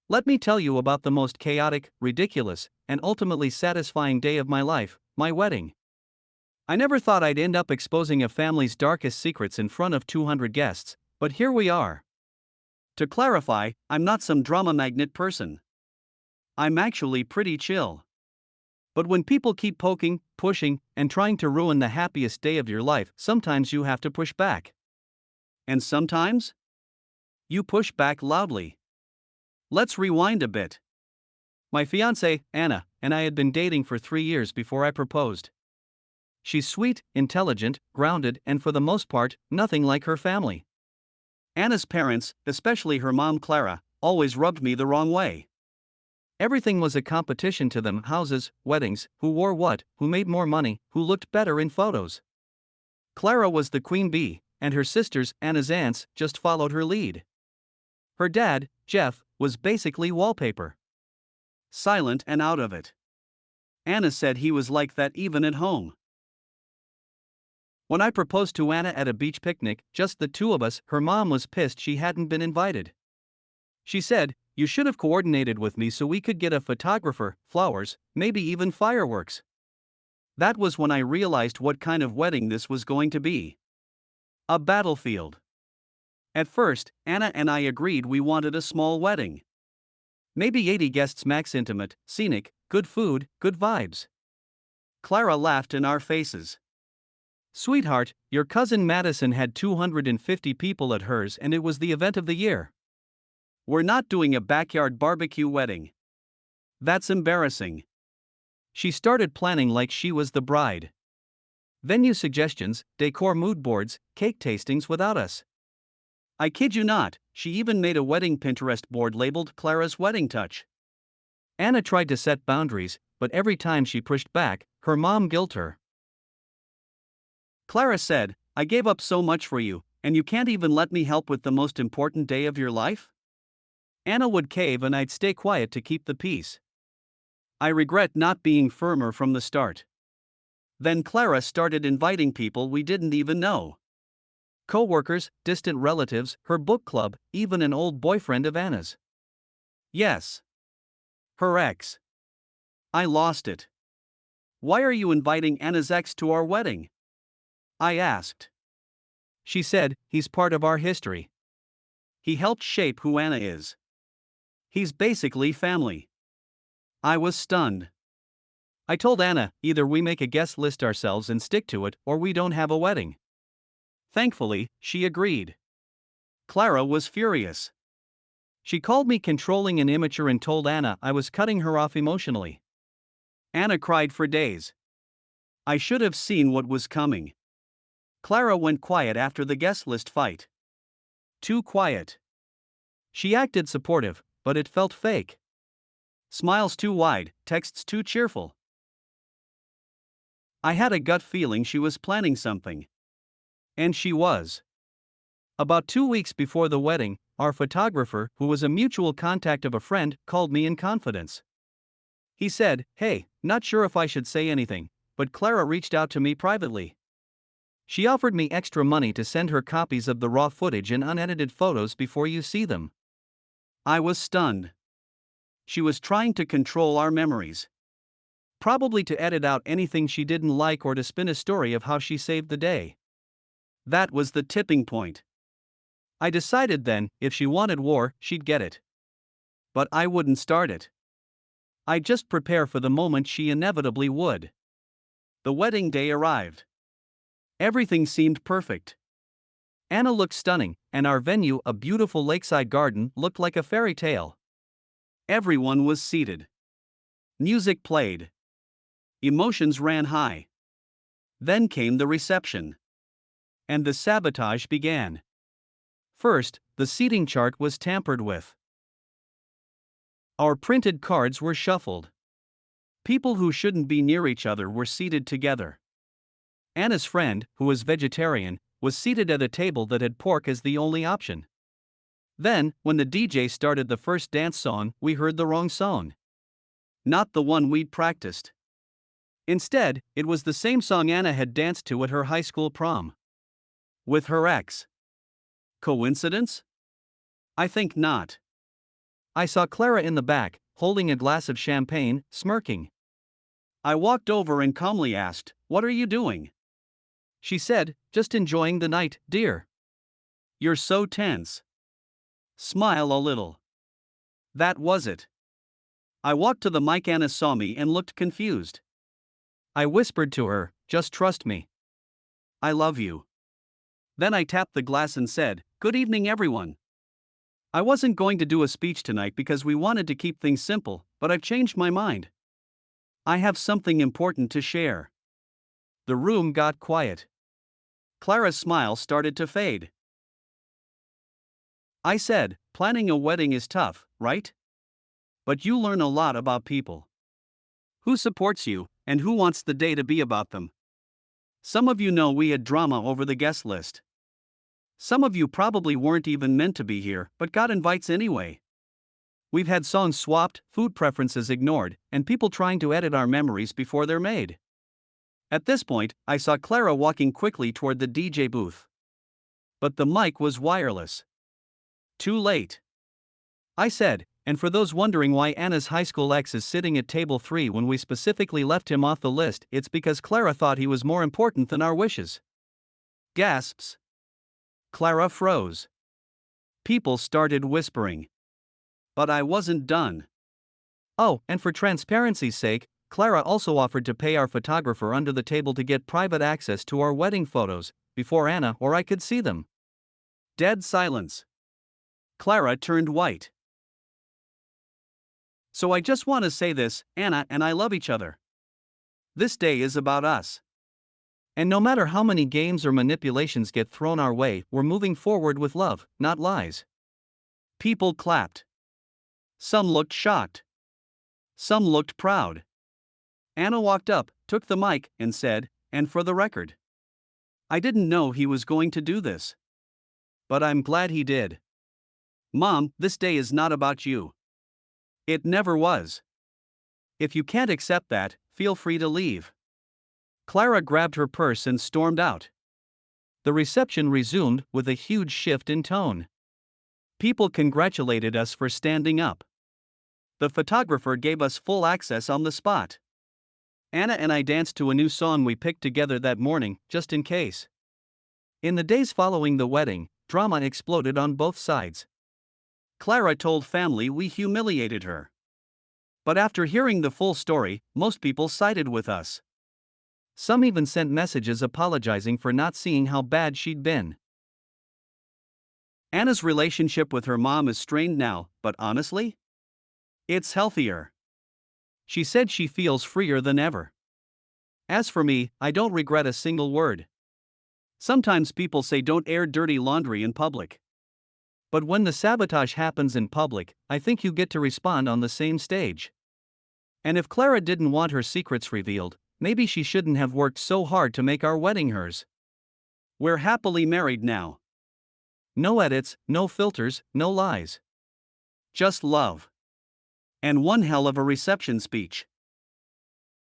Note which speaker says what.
Speaker 1: Let me tell you about the most chaotic, ridiculous, and ultimately satisfying day of my life, my wedding. I never thought I'd end up exposing a family's darkest secrets in front of 200 guests, but here we are. To clarify, I'm not some drama magnet person. I'm actually pretty chill. But when people keep poking, pushing, and trying to ruin the happiest day of your life, sometimes you have to push back. And sometimes, you push back loudly. Let's rewind a bit. My fiancée, Anna, and I had been dating for 3 years before I proposed. She's sweet, intelligent, grounded, and for the most part, nothing like her family. Anna's parents, especially her mom Clara, always rubbed me the wrong way. Everything was a competition to them: houses, weddings, who wore what, who made more money, who looked better in photos. Clara was the queen bee, and her sisters, Anna's aunts, just followed her lead. Her dad, Jeff, was basically wallpaper. Silent and out of it. Anna said he was like that even at home. When I proposed to Anna at a beach picnic, just the two of us, her mom was pissed she hadn't been invited. She said, "You should have coordinated with me so we could get a photographer, flowers, maybe even fireworks." That was when I realized what kind of wedding this was going to be. A battlefield. At first, Anna and I agreed we wanted a small wedding. Maybe 80 guests max, intimate, scenic, good food, good vibes. Clara laughed in our faces. "Sweetheart, your cousin Madison had 250 people at hers and it was the event of the year. We're not doing a backyard barbecue wedding. That's embarrassing." She started planning like she was the bride. Venue suggestions, decor, mood boards, cake tastings without us. I kid you not, she even made a wedding Pinterest board labeled Clara's Wedding Touch. Anna tried to set boundaries, but every time she pushed back, her mom guilted her. Clara said, "I gave up so much for you, and you can't even let me help with the most important day of your life?" Anna would cave and I'd stay quiet to keep the peace. I regret not being firmer from the start. Then Clara started inviting people we didn't even know. Co-workers, distant relatives, her book club, even an old boyfriend of Anna's. Yes. Her ex. I lost it. "Why are you inviting Anna's ex to our wedding?" I asked. She said, "He's part of our history. He helped shape who Anna is. He's basically family." I was stunned. I told Anna, either we make a guest list ourselves and stick to it, or we don't have a wedding. Thankfully, she agreed. Clara was furious. She called me controlling and immature and told Anna I was cutting her off emotionally. Anna cried for days. I should have seen what was coming. Clara went quiet after the guest list fight. Too quiet. She acted supportive, but it felt fake. Smiles too wide, texts too cheerful. I had a gut feeling she was planning something. And she was. About 2 weeks before the wedding, our photographer, who was a mutual contact of a friend, called me in confidence. He said, "Hey, not sure if I should say anything, but Clara reached out to me privately. She offered me extra money to send her copies of the raw footage and unedited photos before you see them." I was stunned. She was trying to control our memories. Probably to edit out anything she didn't like or to spin a story of how she saved the day. That was the tipping point. I decided then, if she wanted war, she'd get it. But I wouldn't start it. I'd just prepare for the moment she inevitably would. The wedding day arrived. Everything seemed perfect. Anna looked stunning, and our venue, a beautiful lakeside garden, looked like a fairy tale. Everyone was seated. Music played. Emotions ran high. Then came the reception. And the sabotage began. First, the seating chart was tampered with. Our printed cards were shuffled. People who shouldn't be near each other were seated together. Anna's friend, who was vegetarian, was seated at a table that had pork as the only option. Then, when the DJ started the first dance song, we heard the wrong song. Not the one we'd practiced. Instead, it was the same song Anna had danced to at her high school prom. With her ex. Coincidence? I think not. I saw Clara in the back, holding a glass of champagne, smirking. I walked over and calmly asked, "What are you doing?" She said, "Just enjoying the night, dear." "You're so tense." Smile a little. That was it. I walked to the mic. Anna saw me and looked confused. I whispered to her, "Just trust me. I love you." Then I tapped the glass and said, "Good evening, everyone. I wasn't going to do a speech tonight because we wanted to keep things simple, but I've changed my mind. I have something important to share." The room got quiet. Clara's smile started to fade. I said, "Planning a wedding is tough, right? But you learn a lot about people. Who supports you, and who wants the day to be about them. Some of you know we had drama over the guest list. Some of you probably weren't even meant to be here, but got invites anyway. We've had songs swapped, food preferences ignored, and people trying to edit our memories before they're made." At this point, I saw Clara walking quickly toward the DJ booth. But the mic was wireless. Too late. I said, "And for those wondering why Anna's high school ex is sitting at table 3 when we specifically left him off the list, it's because Clara thought he was more important than our wishes." Gasps. Clara froze. People started whispering. But I wasn't done. Oh, and for transparency's sake, Clara also offered to pay our photographer under the table to get private access to our wedding photos, before Anna or I could see them. Dead silence. Clara turned white. "So I just want to say this, Anna and I love each other. This day is about us. And no matter how many games or manipulations get thrown our way, we're moving forward with love, not lies." People clapped. Some looked shocked. Some looked proud. Anna walked up, took the mic, and said, "And for the record, I didn't know he was going to do this. But I'm glad he did. Mom, this day is not about you. It never was. If you can't accept that, feel free to leave." Clara grabbed her purse and stormed out. The reception resumed with a huge shift in tone. People congratulated us for standing up. The photographer gave us full access on the spot. Anna and I danced to a new song we picked together that morning, just in case. In the days following the wedding, drama exploded on both sides. Clara told family we humiliated her. But after hearing the full story, most people sided with us. Some even sent messages apologizing for not seeing how bad she'd been. Anna's relationship with her mom is strained now, but honestly, it's healthier. She said she feels freer than ever. As for me, I don't regret a single word. Sometimes people say don't air dirty laundry in public. But when the sabotage happens in public, I think you get to respond on the same stage. And if Clara didn't want her secrets revealed, maybe she shouldn't have worked so hard to make our wedding hers. We're happily married now. No edits, no filters, no lies. Just love. And one hell of a reception speech.